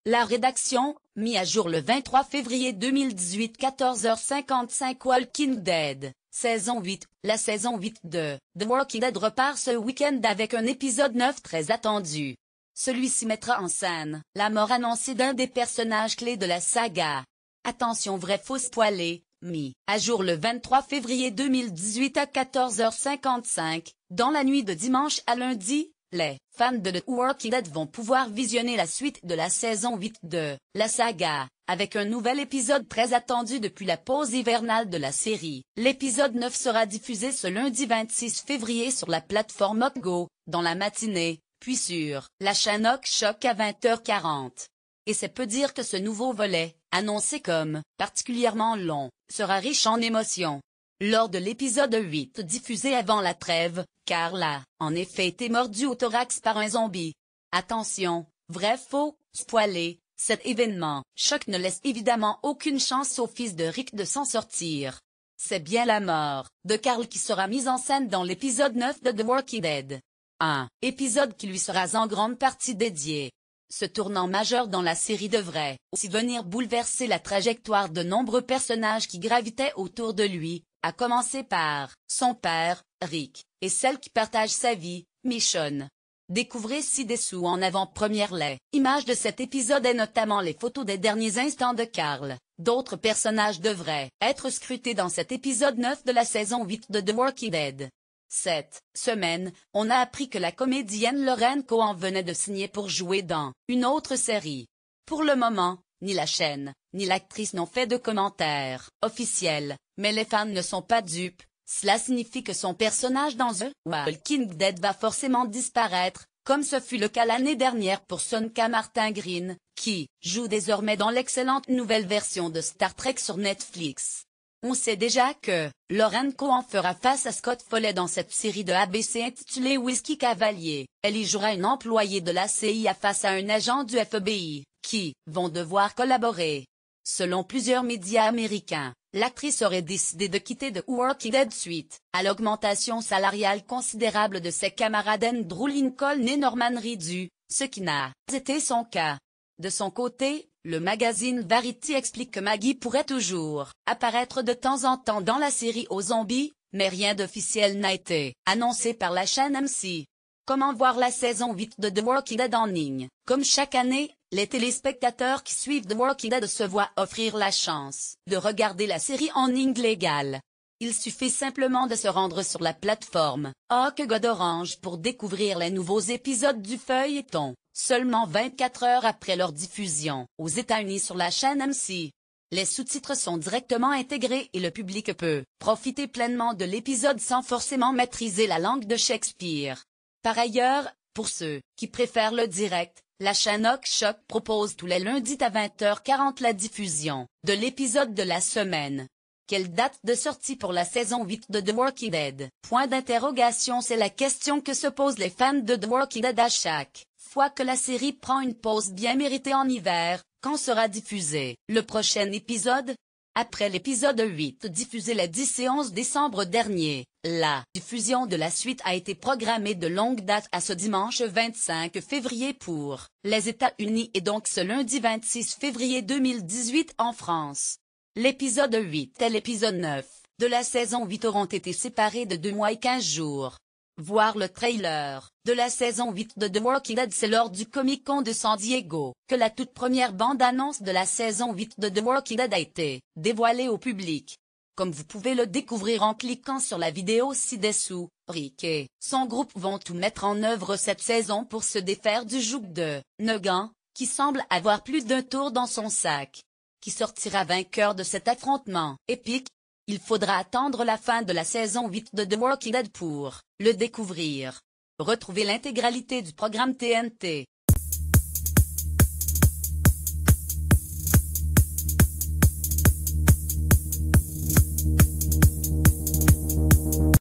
La rédaction, mis à jour le 23 février 2018 14h55. Walking Dead, saison 8. La saison 8 de The Walking Dead repart ce week-end avec un épisode 9 très attendu. Celui-ci mettra en scène la mort annoncée d'un des personnages clés de la saga. Attention vrai-faux spoilé, mis à jour le 23 février 2018 à 14h55, dans la nuit de dimanche à lundi. Les fans de The Walking Dead vont pouvoir visionner la suite de la saison 8 de la saga, avec un nouvel épisode très attendu depuis la pause hivernale de la série. L'épisode 9 sera diffusé ce lundi 26 février sur la plateforme Go, dans la matinée, puis sur la chaîne Choc à 20h40. Et c'est peu dire que ce nouveau volet, annoncé comme particulièrement long, sera riche en émotions. Lors de l'épisode 8 diffusé avant la trêve, Carl a, en effet, été mordu au thorax par un zombie. Attention, vrai-faux, spoilé, cet événement choc ne laisse évidemment aucune chance au fils de Rick de s'en sortir. C'est bien la mort de Carl qui sera mise en scène dans l'épisode 9 de The Walking Dead. Un épisode qui lui sera en grande partie dédié. Ce tournant majeur dans la série devrait aussi venir bouleverser la trajectoire de nombreux personnages qui gravitaient autour de lui, à commencer par son père, Rick, et celle qui partage sa vie, Michonne. Découvrez ci-dessous en avant-première les images de cet épisode et notamment les photos des derniers instants de Carl. D'autres personnages devraient être scrutés dans cet épisode 9 de la saison 8 de The Walking Dead. Cette semaine, on a appris que la comédienne Lauren Cohan venait de signer pour jouer dans une autre série. Pour le moment, ni la chaîne, ni l'actrice n'ont fait de commentaires officiels, mais les fans ne sont pas dupes. Cela signifie que son personnage dans The Walking Dead va forcément disparaître, comme ce fut le cas l'année dernière pour Sonka Martin-Green, qui joue désormais dans l'excellente nouvelle version de Star Trek sur Netflix. On sait déjà que Lauren Cohan fera face à Scott Foley dans cette série de ABC intitulée Whiskey Cavalier. Elle y jouera une employée de la CIA face à un agent du FBI, qui vont devoir collaborer. Selon plusieurs médias américains, l'actrice aurait décidé de quitter The Walking Dead suite à l'augmentation salariale considérable de ses camarades Andrew Lincoln et Norman Reedus, ce qui n'a pas été son cas. De son côté, le magazine Variety explique que Maggie pourrait toujours apparaître de temps en temps dans la série aux zombies, mais rien d'officiel n'a été annoncé par la chaîne AMC. Comment voir la saison 8 de The Walking Dead en ligne? Comme chaque année, les téléspectateurs qui suivent The Walking Dead se voient offrir la chance de regarder la série en ligne légale. Il suffit simplement de se rendre sur la plateforme Go d'Orange pour découvrir les nouveaux épisodes du feuilleton, seulement 24 heures après leur diffusion aux États-Unis sur la chaîne AMC. Les sous-titres sont directement intégrés et le public peut profiter pleinement de l'épisode sans forcément maîtriser la langue de Shakespeare. Par ailleurs, pour ceux qui préfèrent le direct, la chaîne Choc propose tous les lundis à 20h40 la diffusion de l'épisode de la semaine. Quelle date de sortie pour la saison 8 de The Walking Dead? Point d'interrogation, c'est la question que se posent les fans de The Walking Dead à chaque fois que la série prend une pause bien méritée en hiver. Quand sera diffusé le prochain épisode? Après l'épisode 8 diffusé les 10 et 11 décembre dernier, la diffusion de la suite a été programmée de longue date à ce dimanche 25 février pour les États-Unis et donc ce lundi 26 février 2018 en France. L'épisode 8 et l'épisode 9 de la saison 8 auront été séparés de 2 mois et 15 jours. Voir le trailer de la saison 8 de The Walking Dead. C'est lors du Comic-Con de San Diego que la toute première bande-annonce de la saison 8 de The Walking Dead a été dévoilée au public. Comme vous pouvez le découvrir en cliquant sur la vidéo ci-dessous, Rick et son groupe vont tout mettre en œuvre cette saison pour se défaire du joug de Negan, qui semble avoir plus d'un tour dans son sac. Qui sortira vainqueur de cet affrontement épique? Il faudra attendre la fin de la saison 8 de The Walking Dead pour le découvrir. Retrouvez l'intégralité du programme TNT